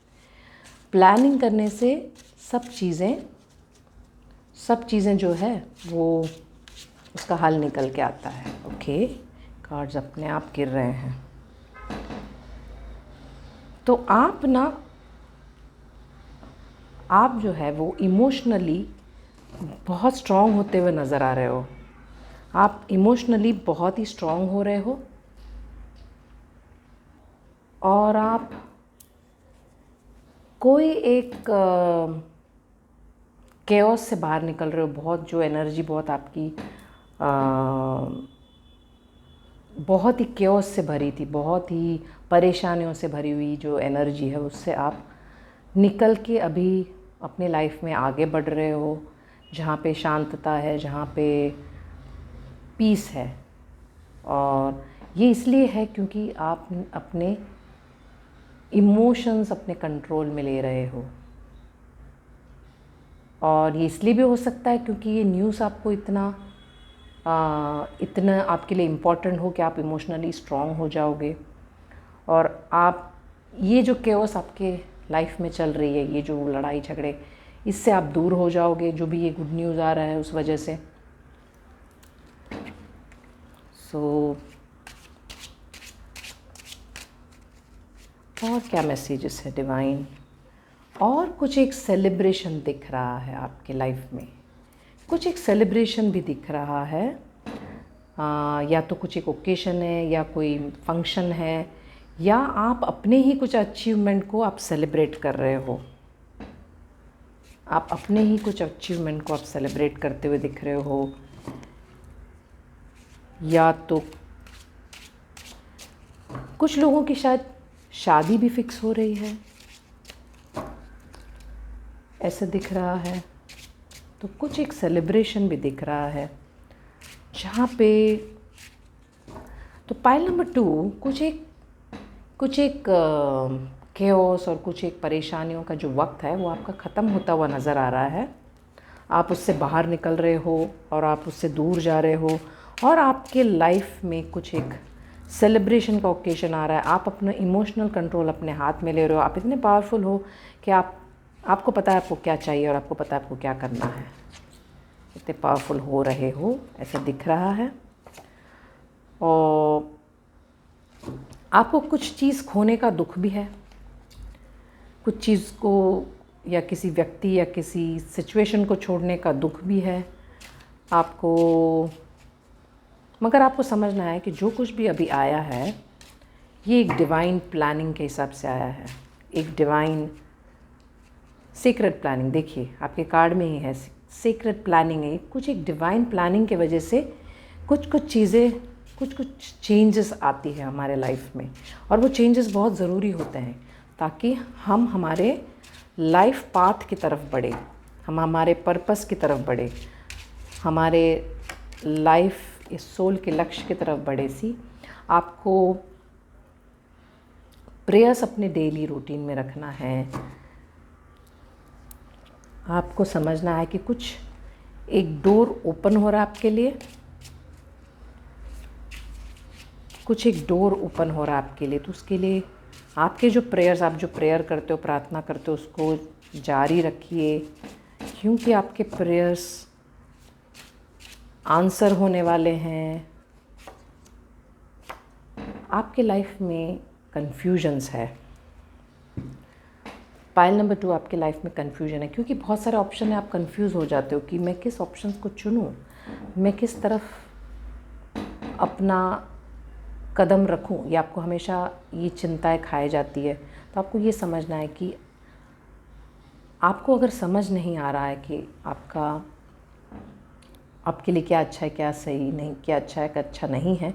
प्लानिंग करने से सब चीज़ें जो है वो उसका हल निकल के आता है। ओके, कार्ड्स अपने आप गिर रहे हैं। तो आप जो है वो इमोशनली बहुत स्ट्रॉन्ग होते हुए नज़र आ रहे हो। आप इमोशनली बहुत ही स्ट्रॉन्ग हो रहे हो और आप कोई एक केओस से बाहर निकल रहे हो। बहुत जो एनर्जी बहुत आपकी बहुत ही क्योस से भरी थी, बहुत ही परेशानियों से भरी हुई जो एनर्जी है, उससे आप निकल के अभी अपने लाइफ में आगे बढ़ रहे हो, जहाँ पे शांतता है, जहाँ पे पीस है। और ये इसलिए है क्योंकि आप अपने इमोशंस अपने कंट्रोल में ले रहे हो। और ये इसलिए भी हो सकता है क्योंकि ये न्यूज़ आपको इतना आपके लिए इम्पोर्टेंट हो कि आप इमोशनली स्ट्रॉन्ग हो जाओगे, और आप ये जो केओस आपके लाइफ में चल रही है, ये जो लड़ाई झगड़े, इससे आप दूर हो जाओगे, जो भी ये गुड न्यूज़ आ रहा है उस वजह से। और क्या मैसेजेस है डिवाइन? और कुछ एक सेलिब्रेशन दिख रहा है आपके लाइफ में, कुछ एक सेलिब्रेशन भी दिख रहा है। या तो कुछ एक ओकेशन है, या कोई फंक्शन है, या आप अपने ही कुछ अचीवमेंट को आप सेलिब्रेट कर रहे हो। आप अपने ही कुछ अचीवमेंट को आप सेलिब्रेट करते हुए दिख रहे हो, या तो कुछ लोगों की शायद शादी भी फिक्स हो रही है, ऐसा दिख रहा है। तो कुछ एक सेलिब्रेशन भी दिख रहा है जहाँ पे, तो पाइल नंबर 2, कुछ एक केओस और कुछ एक परेशानियों का जो वक्त है वो आपका ख़त्म होता हुआ नज़र आ रहा है। आप उससे बाहर निकल रहे हो और आप उससे दूर जा रहे हो, और आपके लाइफ में कुछ एक सेलिब्रेशन का ओकेशन आ रहा है। आप अपना इमोशनल कंट्रोल अपने हाथ में ले रहे हो। आप इतने पावरफुल हो कि आपको पता है आपको क्या चाहिए और आपको पता है आपको क्या करना है। इतने पावरफुल हो रहे हो, ऐसा दिख रहा है। और आपको कुछ चीज़ खोने का दुख भी है, कुछ चीज़ को या किसी व्यक्ति या किसी सिचुएशन को छोड़ने का दुख भी है आपको। मगर आपको समझना है कि जो कुछ भी अभी आया है ये एक डिवाइन प्लानिंग के हिसाब से आया है, एक डिवाइन सीक्रेट प्लानिंग। देखिए आपके कार्ड में ही है सीक्रेट प्लानिंग है। कुछ एक डिवाइन प्लानिंग की वजह से कुछ चीज़ें, कुछ चेंजेस आती है हमारे लाइफ में, और वो चेंजेस बहुत ज़रूरी होते हैं ताकि हम हमारे लाइफ पाथ की तरफ बढ़े, हम हमारे पर्पस की तरफ बढ़े, हमारे लाइफ इस सोल के लक्ष्य की तरफ बढ़े। आपको प्रेयर्स अपने डेली रूटीन में रखना है। आपको समझना है कि कुछ एक डोर ओपन हो रहा है आपके लिए, कुछ एक डोर ओपन हो रहा है आपके लिए। तो उसके लिए आपके जो प्रेयर्स, आप जो प्रेयर करते हो, प्रार्थना करते हो, उसको जारी रखिए, क्योंकि आपके प्रेयर्स आंसर होने वाले हैं। आपके लाइफ में कन्फ्यूजन्स है। पाइल नंबर 2 आपके लाइफ में कन्फ्यूजन है, क्योंकि बहुत सारे ऑप्शन है, आप कंफ्यूज हो जाते हो कि मैं किस ऑप्शन को चुनूं, मैं किस तरफ अपना कदम रखूं। ये आपको हमेशा ये चिंताएं खाए जाती है। तो आपको ये समझना है कि आपको अगर समझ नहीं आ रहा है कि आपके लिए क्या अच्छा है, क्या सही नहीं, क्या अच्छा है, क्या अच्छा नहीं है,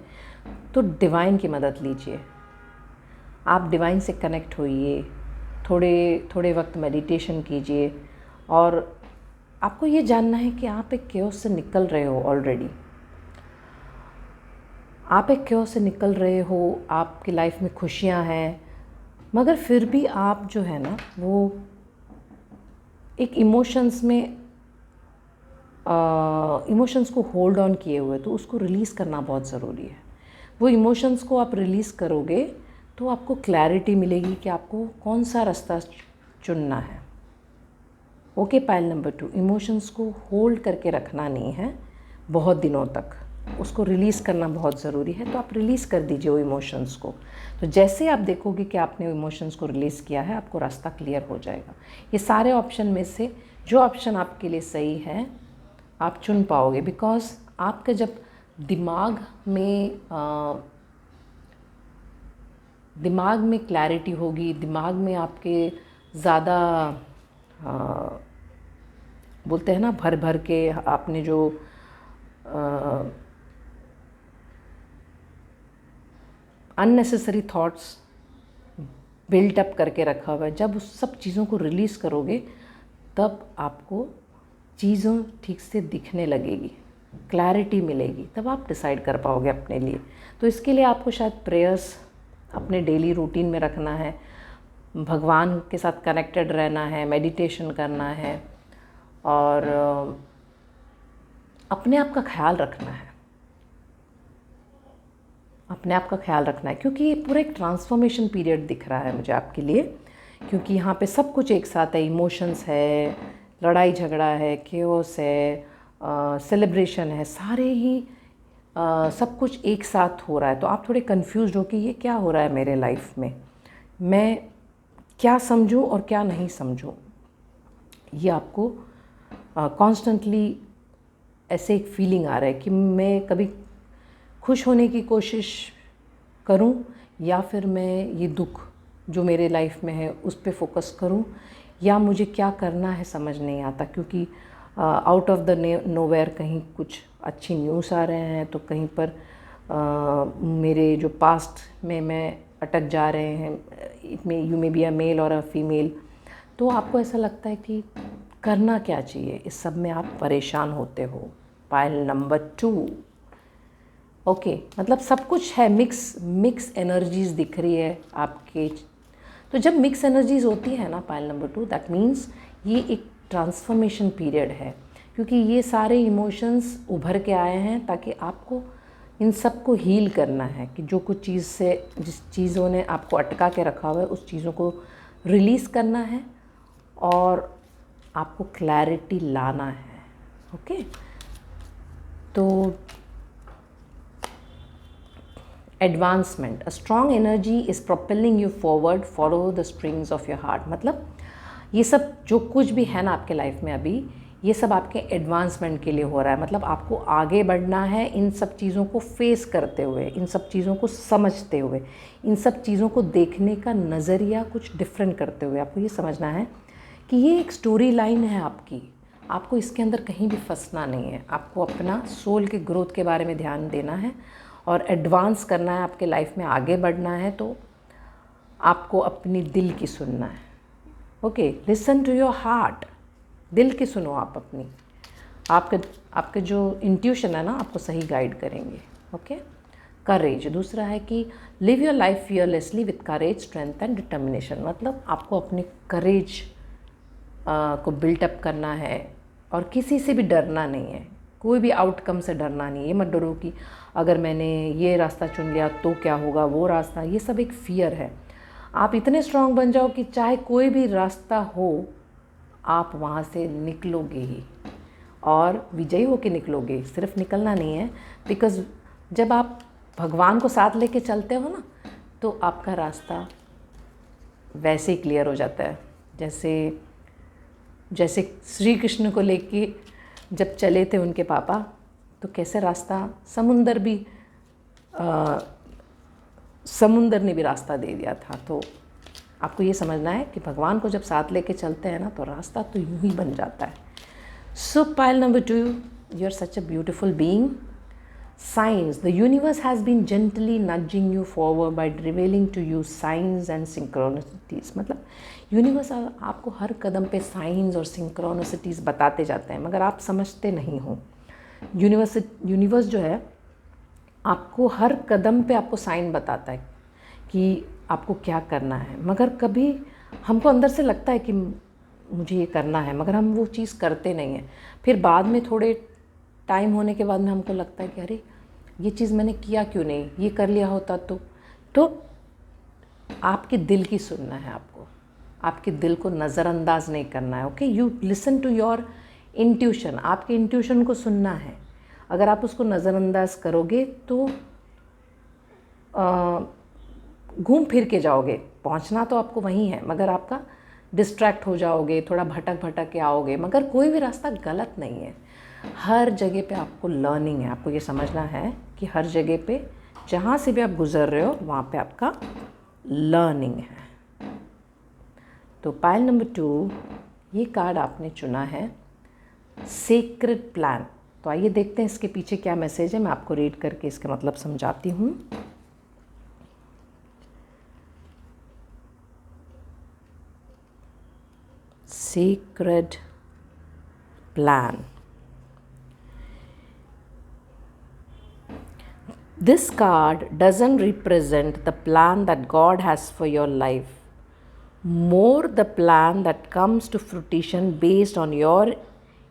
तो डिवाइन की मदद लीजिए। आप डिवाइन से कनेक्ट होइए, थोड़े वक्त मेडिटेशन कीजिए, और आपको ये जानना है कि आप एक केओस से निकल रहे हो ऑलरेडी। आप एक केओस से निकल रहे हो, आपकी लाइफ में खुशियाँ हैं, मगर फिर भी आप जो है ना वो एक इमोशंस को होल्ड ऑन किए हुए, तो उसको रिलीज़ करना बहुत ज़रूरी है। वो इमोशंस को आप रिलीज़ करोगे तो आपको क्लैरिटी मिलेगी कि आपको कौन सा रास्ता चुनना है। ओके, पाइल नंबर 2, इमोशंस को होल्ड करके रखना नहीं है बहुत दिनों तक, उसको रिलीज़ करना बहुत ज़रूरी है। तो आप रिलीज़ कर दीजिए वो इमोशंस को। तो जैसे आप देखोगे कि आपने इमोशंस को रिलीज़ किया है, आपको रास्ता क्लियर हो जाएगा। ये सारे ऑप्शन में से जो ऑप्शन आपके लिए सही है आप चुन पाओगे, बिकॉज़ आपका जब दिमाग में क्लैरिटी होगी, दिमाग में आपके ज़्यादा बोलते हैं ना भर भर के, आपने जो अननेसेसरी थॉट्स बिल्ट अप करके रखा हुआ है, जब उस सब चीज़ों को रिलीज़ करोगे तब आपको चीज़ों ठीक से दिखने लगेगी, क्लैरिटी मिलेगी, तब आप डिसाइड कर पाओगे अपने लिए। तो इसके लिए आपको शायद प्रेयर्स अपने डेली रूटीन में रखना है, भगवान के साथ कनेक्टेड रहना है, मेडिटेशन करना है और अपने आप का ख्याल रखना है, अपने आप का ख्याल रखना है, क्योंकि ये पूरा एक ट्रांसफॉर्मेशन पीरियड दिख रहा है मुझे आपके लिए, क्योंकि यहाँ पे सब कुछ एक साथ है। इमोशंस है, लड़ाई झगड़ा है, केओस है, सेलिब्रेशन है, सारे ही सब कुछ एक साथ हो रहा है। तो आप थोड़े कंफ्यूज हो कि ये क्या हो रहा है मेरे लाइफ में, मैं क्या समझूं और क्या नहीं समझूं। ये आपको कॉन्स्टेंटली ऐसे एक फीलिंग आ रहा है कि मैं कभी खुश होने की कोशिश करूं या फिर मैं ये दुख जो मेरे लाइफ में है उस पे फोकस करूं, या मुझे क्या करना है समझ नहीं आता, क्योंकि आउट ऑफ द नोवेयर कहीं कुछ अच्छी न्यूज़ आ रहे हैं तो कहीं पर मेरे जो पास्ट में मैं अटक जा रहे हैं। You may be a male और अ फीमेल, तो आपको ऐसा लगता है कि करना क्या चाहिए, इस सब में आप परेशान होते हो। पाइल नंबर 2, ओके, मतलब सब कुछ है, मिक्स एनर्जीज दिख रही है आपके। तो जब मिक्स एनर्जीज होती है ना पाइल नंबर 2, दैट मीन्स ये एक ट्रांसफॉर्मेशन पीरियड है, क्योंकि ये सारे इमोशंस उभर के आए हैं ताकि आपको इन सब को हील करना है, कि जो कुछ चीज़ से जिस चीज़ों ने आपको अटका के रखा हुआ है उस चीज़ों को रिलीज़ करना है और आपको क्लैरिटी लाना है। ओके, तो advancement, a strong energy is propelling you forward, follow the strings of your heart. मतलब ये सब जो कुछ भी है ना आपके लाइफ में अभी, ये सब आपके एडवांसमेंट के लिए हो रहा है। मतलब आपको आगे बढ़ना है इन सब चीज़ों को फेस करते हुए, इन सब चीज़ों को समझते हुए, इन सब चीज़ों को देखने का नज़रिया कुछ डिफरेंट करते हुए। आपको ये समझना है कि ये एक स्टोरी लाइन है आपकी, आपको इसके अंदर कहीं भी फंसना नहीं है। आपको अपना सोल के ग्रोथ के बारे में ध्यान देना है और एडवांस करना है, आपके लाइफ में आगे बढ़ना है, तो आपको अपनी दिल की सुनना है। Okay, listen to your heart, दिल की सुनो आप अपनी, आपके जो इंट्यूशन है ना आपको सही गाइड करेंगे। ओके, करेज, दूसरा है कि live your life fearlessly with courage, strength and determination. मतलब आपको अपने करेज को बिल्टअप करना है और किसी से भी डरना नहीं है, कोई भी आउटकम से डरना नहीं है। ये मत डरो कि अगर मैंने ये रास्ता चुन लिया तो क्या होगा, वो रास्ता, ये सब एक फियर है। आप इतने स्ट्रांग बन जाओ कि चाहे कोई भी रास्ता हो आप वहाँ से निकलोगे ही, और विजयी होके निकलोगे। सिर्फ निकलना नहीं है, बिकॉज़ जब आप भगवान को साथ लेके चलते हो ना तो आपका रास्ता वैसे ही क्लियर हो जाता है। जैसे श्री कृष्ण को लेके जब चले थे उनके पापा, तो कैसे रास्ता समुंदर ने भी रास्ता दे दिया था। तो आपको ये समझना है कि भगवान को जब साथ लेके चलते हैं ना तो रास्ता तो यूं ही बन जाता है। So pile number 2, you are such a beautiful being. Signs, the universe has been gently nudging you forward by revealing to you signs and synchronicities। मतलब यूनिवर्स आपको हर कदम पे साइंस और सिंक्रोनिसिटीज़ बताते जाते हैं, मगर आप समझते नहीं हो। यूनिवर्स जो है आपको हर कदम पे आपको साइन बताता है कि आपको क्या करना है, मगर कभी हमको अंदर से लगता है कि मुझे ये करना है, मगर हम वो चीज़ करते नहीं हैं। फिर बाद में थोड़े टाइम होने के बाद में हमको लगता है कि अरे ये चीज़ मैंने किया क्यों नहीं, ये कर लिया होता तो आपके दिल की सुनना है आपको, आपके दिल को नज़रअंदाज नहीं करना है। Okay, you listen to your intuition, आपके इंट्यूशन को सुनना है। अगर आप उसको नज़रअंदाज करोगे तो घूम फिर के जाओगे, पहुंचना तो आपको वहीं है, मगर आपका डिस्ट्रैक्ट हो जाओगे, थोड़ा भटक के आओगे। मगर कोई भी रास्ता गलत नहीं है, हर जगह पे आपको लर्निंग है। आपको ये समझना है कि हर जगह पे जहाँ से भी आप गुज़र रहे हो वहाँ पे आपका लर्निंग है। तो पाइल नंबर 2, ये कार्ड आपने चुना है, सेक्रेड प्लान। तो आइए देखते हैं इसके पीछे क्या मैसेज है। मैं आपको रीड करके इसका मतलब समझाती हूँ। sacred plan. This card doesn't represent the plan that God has for your life, more the plan that comes to fruition based on your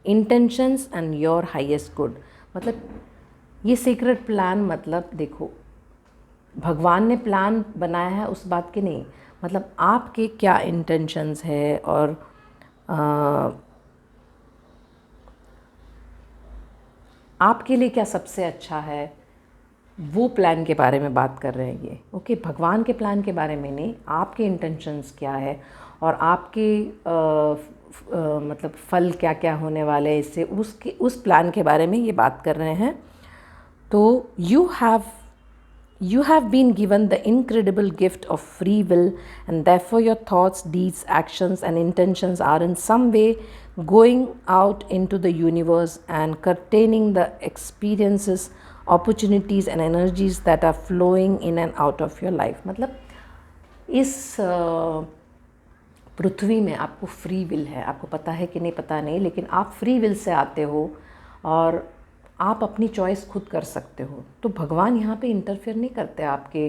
intentions and your highest good. मतलब ये सीक्रेट प्लान, मतलब देखो भगवान ने plan बनाया है उस बात की नहीं, मतलब आपके क्या इंटेंशंस है और आपके लिए क्या सबसे अच्छा है, वो प्लान के बारे में बात कर रहे हैं ये। ओके, भगवान के प्लान के बारे में नहीं, आपके इंटेंशंस क्या है और आपके मतलब फल क्या क्या होने वाले हैं इससे, उस प्लान के बारे में ये बात कर रहे हैं। तो you have been given the incredible gift of free will, and therefore your thoughts, deeds, actions and intentions are in some way going out into the universe and containing the experiences, opportunities and energies that are flowing in and out of your life. मतलब इस पृथ्वी में आपको free will है, आपको पता है कि नहीं पता नहीं, लेकिन आप फ्री विल से आते हो और आप अपनी चॉइस खुद कर सकते हो। तो भगवान यहाँ पे इंटरफेयर नहीं करते आपके।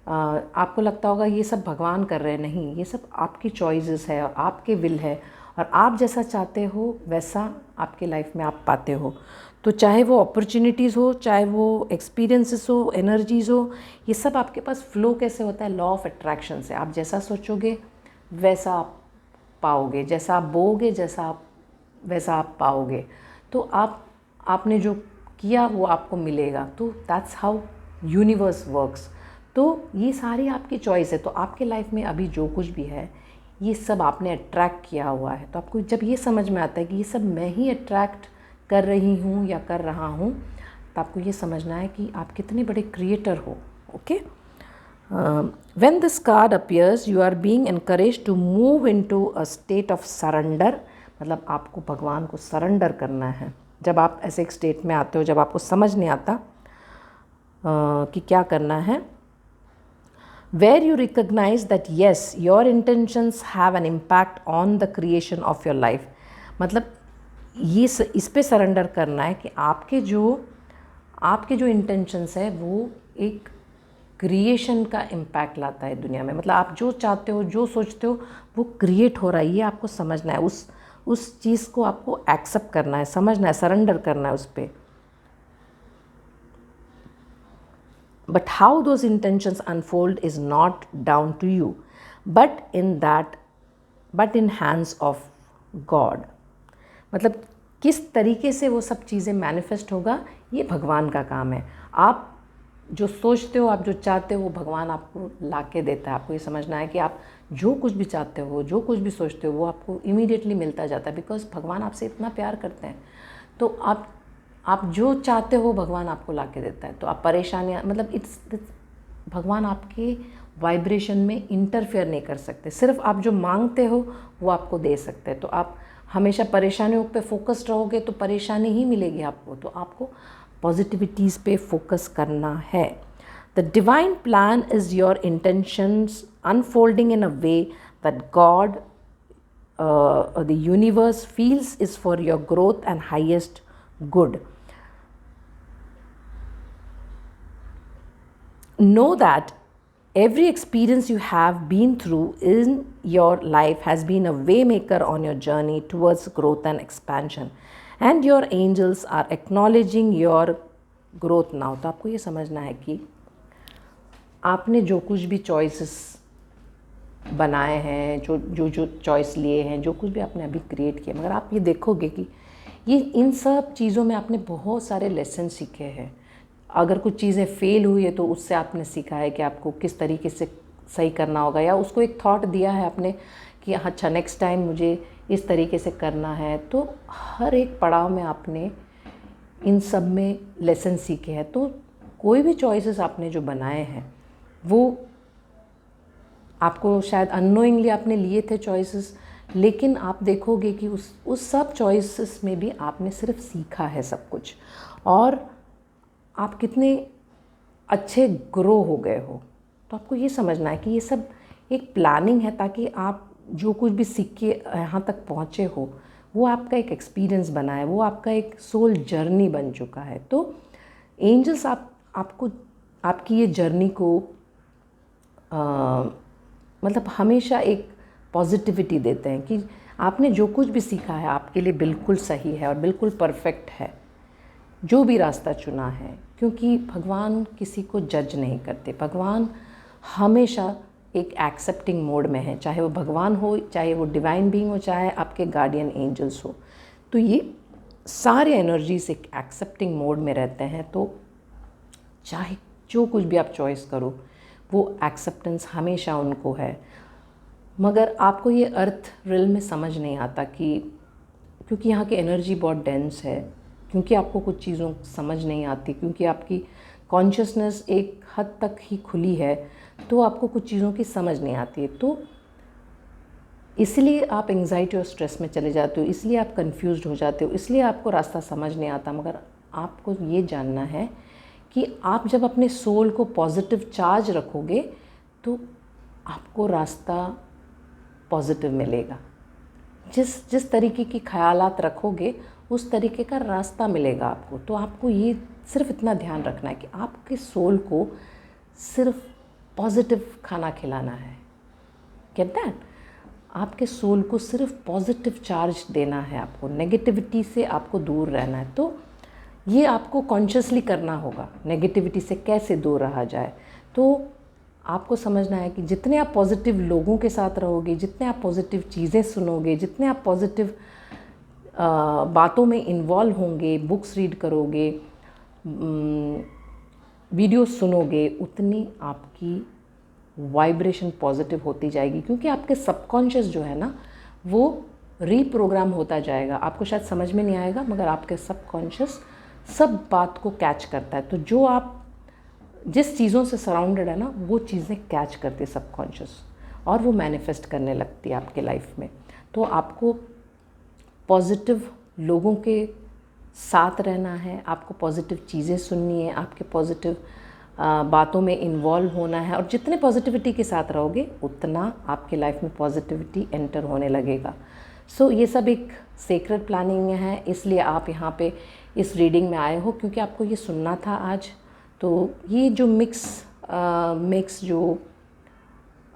आपको लगता होगा ये सब भगवान कर रहे हैं, नहीं, ये सब आपकी चॉइसेस है और आपके विल है और आप जैसा चाहते हो वैसा आपके लाइफ में आप पाते हो। तो चाहे वो अपॉर्चुनिटीज़ हो, चाहे वो एक्सपीरियंसेस हो, एनर्जीज़ हो, ये सब आपके पास फ्लो कैसे होता है, लॉ ऑफ अट्रैक्शन से। आप जैसा सोचोगे वैसा आप पाओगे, जैसा आप बोओगे वैसा आप पाओगे। तो आपने जो किया वो आपको मिलेगा। तो दैट्स हाउ यूनिवर्स वर्क्स। तो ये सारी आपकी चॉइस है। तो आपके लाइफ में अभी जो कुछ भी है ये सब आपने अट्रैक्ट किया हुआ है। तो आपको जब ये समझ में आता है कि ये सब मैं ही अट्रैक्ट कर रही हूँ या कर रहा हूँ, तो आपको ये समझना है कि आप कितने बड़े क्रिएटर हो। Okay, when this card appears you are being encouraged to move into a state of surrender। मतलब आपको भगवान को सरेंडर करना है। जब आप ऐसे एक स्टेट में आते हो जब आपको समझ नहीं आता कि क्या करना है, where you recognize that yes your intentions have an impact on the creation of your life। मतलब ये इस पे सरेंडर करना है कि आपके जो इंटेंशंस है वो एक क्रिएशन का इम्पैक्ट लाता है दुनिया में। मतलब आप जो चाहते हो, जो सोचते हो वो क्रिएट हो रहा है, ये आपको समझना है। उस चीज़ को आपको एक्सेप्ट करना है, समझना है, सरेंडर करना है उस पर। But how those intentions unfold is not down to you but in hands of God. मतलब किस तरीके से वो सब चीज़ें मैनिफेस्ट होगा ये भगवान का काम है। आप जो सोचते हो, आप जो चाहते हो वो भगवान आपको ला के देता है। आपको ये समझना है कि आप जो कुछ भी चाहते हो, जो कुछ भी सोचते हो वो आपको इमीडिएटली मिलता जाता है, बिकॉज भगवान आपसे इतना प्यार करते हैं। तो आप जो चाहते हो भगवान आपको ला के देता है। तो आप परेशानियाँ, मतलब भगवान आपके वाइब्रेशन में इंटरफेयर नहीं कर सकते। सिर्फ आप जो मांगते हो वो आपको दे सकते हैं। तो आप हमेशा परेशानियों पे फोकस्ड रहोगे तो परेशानी ही मिलेगी आपको। तो आपको पॉजिटिविटीज़ पे फोकस करना है। The divine plan is your intentions unfolding in a way that God the universe feels is for your growth and highest good. Know that every experience you have been through in your life has been a waymaker on your journey towards growth and expansion, and your angels are acknowledging your growth now। तो आपको ये समझना है कि आपने जो कुछ भी चॉइसेस बनाए हैं, जो चॉइस लिए हैं, जो कुछ भी आपने अभी क्रिएट किया, मगर आप ये देखोगे कि ये इन सब चीज़ों में आपने बहुत सारे लेसन सीखे हैं। अगर कुछ चीज़ें फेल हुई है तो उससे आपने सीखा है कि आपको किस तरीके से सही करना होगा, या उसको एक थॉट दिया है आपने कि अच्छा नेक्स्ट टाइम मुझे इस तरीके से करना है। तो हर एक पड़ाव में आपने इन सब में लेसन सीखे हैं। तो कोई भी चॉइसेस आपने जो बनाए हैं वो आपको शायद अननोइंगली आपने लिए थे चॉइसेस, लेकिन आप देखोगे कि उस सब चॉइसेस में भी आपने सिर्फ सीखा है सब कुछ, और आप कितने अच्छे ग्रो हो गए हो। तो आपको ये समझना है कि ये सब एक प्लानिंग है ताकि आप जो कुछ भी सीख के यहाँ तक पहुँचे हो वो आपका एक एक्सपीरियंस बना है, वो आपका एक सोल जर्नी बन चुका है। तो एंजल्स आपको आपकी ये जर्नी को मतलब हमेशा एक पॉजिटिविटी देते हैं कि आपने जो कुछ भी सीखा है आपके लिए बिल्कुल सही है और बिल्कुल परफेक्ट है, जो भी रास्ता चुना है। क्योंकि भगवान किसी को जज नहीं करते, भगवान हमेशा एक एक्सेप्टिंग मोड में है, चाहे वो भगवान हो, चाहे वो डिवाइन बीइंग हो, चाहे आपके गार्डियन एंजल्स हो। तो ये सारे एनर्जीज एक एक्सेप्टिंग मोड में रहते हैं। तो चाहे जो कुछ भी आप चॉइस करो वो एक्सेप्टेंस हमेशा उनको है। मगर आपको ये अर्थ रियल में समझ नहीं आता कि क्योंकि यहाँ की एनर्जी बहुत डेंस है, क्योंकि आपको कुछ चीज़ों समझ नहीं आती, क्योंकि आपकी कॉन्शियसनेस एक हद तक ही खुली है, तो आपको कुछ चीज़ों की समझ नहीं आती है। तो इसलिए आप एंग्जाइटी और स्ट्रेस में चले जाते हो, इसलिए आप कंफ्यूज्ड हो जाते हो, इसलिए आपको रास्ता समझ नहीं आता। मगर आपको ये जानना है कि आप जब अपने सोल को पॉजिटिव चार्ज रखोगे तो आपको रास्ता पॉजिटिव मिलेगा। जिस तरीके की ख्यालात रखोगे उस तरीके का रास्ता मिलेगा आपको। तो आपको ये सिर्फ इतना ध्यान रखना है कि आपके सोल को सिर्फ पॉजिटिव खाना खिलाना है। Get that? आपके सोल को सिर्फ पॉजिटिव चार्ज देना है, आपको नेगेटिविटी से आपको दूर रहना है। तो ये आपको कॉन्शियसली करना होगा, नेगेटिविटी से कैसे दूर रहा जाए। तो आपको समझना है कि जितने आप पॉजिटिव लोगों के साथ रहोगे, जितने आप पॉजिटिव चीज़ें सुनोगे, जितने आप पॉजिटिव बातों में इन्वॉल्व होंगे, बुक्स रीड करोगे, वीडियो सुनोगे, उतनी आपकी वाइब्रेशन पॉजिटिव होती जाएगी। क्योंकि आपके सबकॉन्शियस जो है ना वो रीप्रोग्राम होता जाएगा। आपको शायद समझ में नहीं आएगा मगर आपके सबकॉन्शियस सब बात को कैच करता है। तो जो आप जिस चीज़ों से सराउंडेड है ना वो चीज़ें कैच करती है सबकॉन्शियस और वो मैनिफेस्ट करने लगती है आपके लाइफ में। तो आपको पॉजिटिव लोगों के साथ रहना है, आपको पॉजिटिव चीज़ें सुननी है, आपके पॉजिटिव बातों में इन्वॉल्व होना है। और जितने पॉजिटिविटी के साथ रहोगे उतना आपके लाइफ में पॉजिटिविटी एंटर होने लगेगा। सो ये सब एक सीक्रेट प्लानिंग है, इसलिए आप यहाँ पे इस रीडिंग में आए हो क्योंकि आपको ये सुनना था आज। तो ये जो मिक्स जो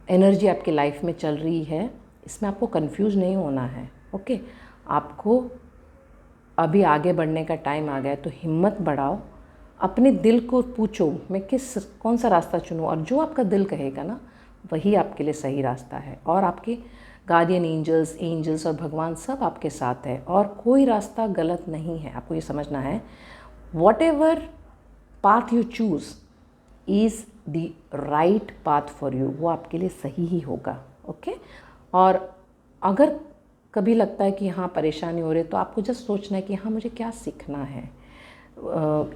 एनर्जी आपकी लाइफ में चल रही है इसमें आपको कंफ्यूज नहीं होना है। ओके, आपको अभी आगे बढ़ने का टाइम आ गया है। तो हिम्मत बढ़ाओ, अपने दिल को पूछो मैं कौन सा रास्ता चुनूं, और जो आपका दिल कहेगा ना वही आपके लिए सही रास्ता है। और आपके गार्डियन एंजल्स और भगवान सब आपके साथ है और कोई रास्ता गलत नहीं है। आपको ये समझना है what ever path you choose is the right path for you, वो आपके लिए सही ही होगा। ओके, और अगर कभी लगता है कि हाँ परेशानी हो रही है तो आपको जस्ट सोचना है कि हाँ मुझे क्या सीखना है,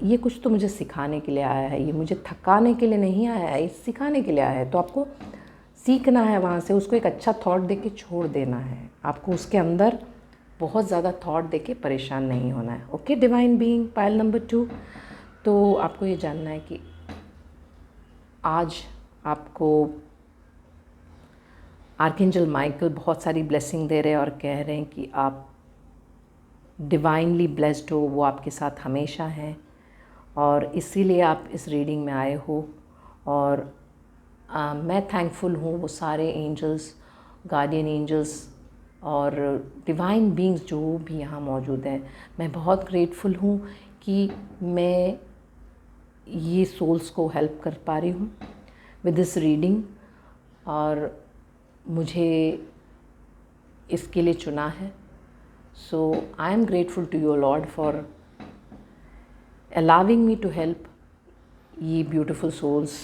ये कुछ तो मुझे सिखाने के लिए आया है, ये मुझे थकाने के लिए नहीं आया है, ये सिखाने के लिए आया है। तो आपको सीखना है, वहाँ से उसको एक अच्छा थॉट दे के छोड़ देना है। आपको उसके अंदर बहुत ज़्यादा थॉट दे के परेशान नहीं होना है। ओके डिवाइन बीइंग पायल नंबर 2, तो आपको ये जानना है कि आज आपको आर्कएंजल माइकल बहुत सारी ब्लेसिंग दे रहे हैं और कह रहे हैं कि आप डिवाइनली ब्लेस्ड हो, वो आपके साथ हमेशा हैं और इसीलिए आप इस रीडिंग में आए हो। और मैं थैंकफुल हूँ वो सारे एंजल्स, गार्डियन एंजल्स और डिवाइन बीइंग्स जो भी यहाँ मौजूद हैं। मैं बहुत ग्रेटफुल हूँ कि मैं ये सोल्स को हेल्प कर पा रही हूँ विद दिस रीडिंग, और मुझे इसके लिए चुना है। So I am grateful to you Lord for allowing me to help ये beautiful souls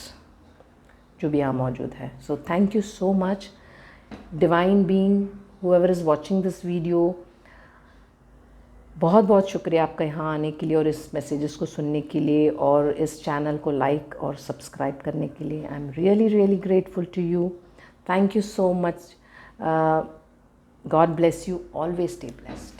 जो भी यहाँ मौजूद है। So thank you so much divine being, whoever is watching this video, बहुत बहुत शुक्रिया आपका यहाँ आने के लिए और इस मैसेजेस को सुनने के लिए और इस चैनल को लाइक और सब्सक्राइब करने के लिए। I am really grateful to you. Thank you so much. God bless you. Always stay blessed.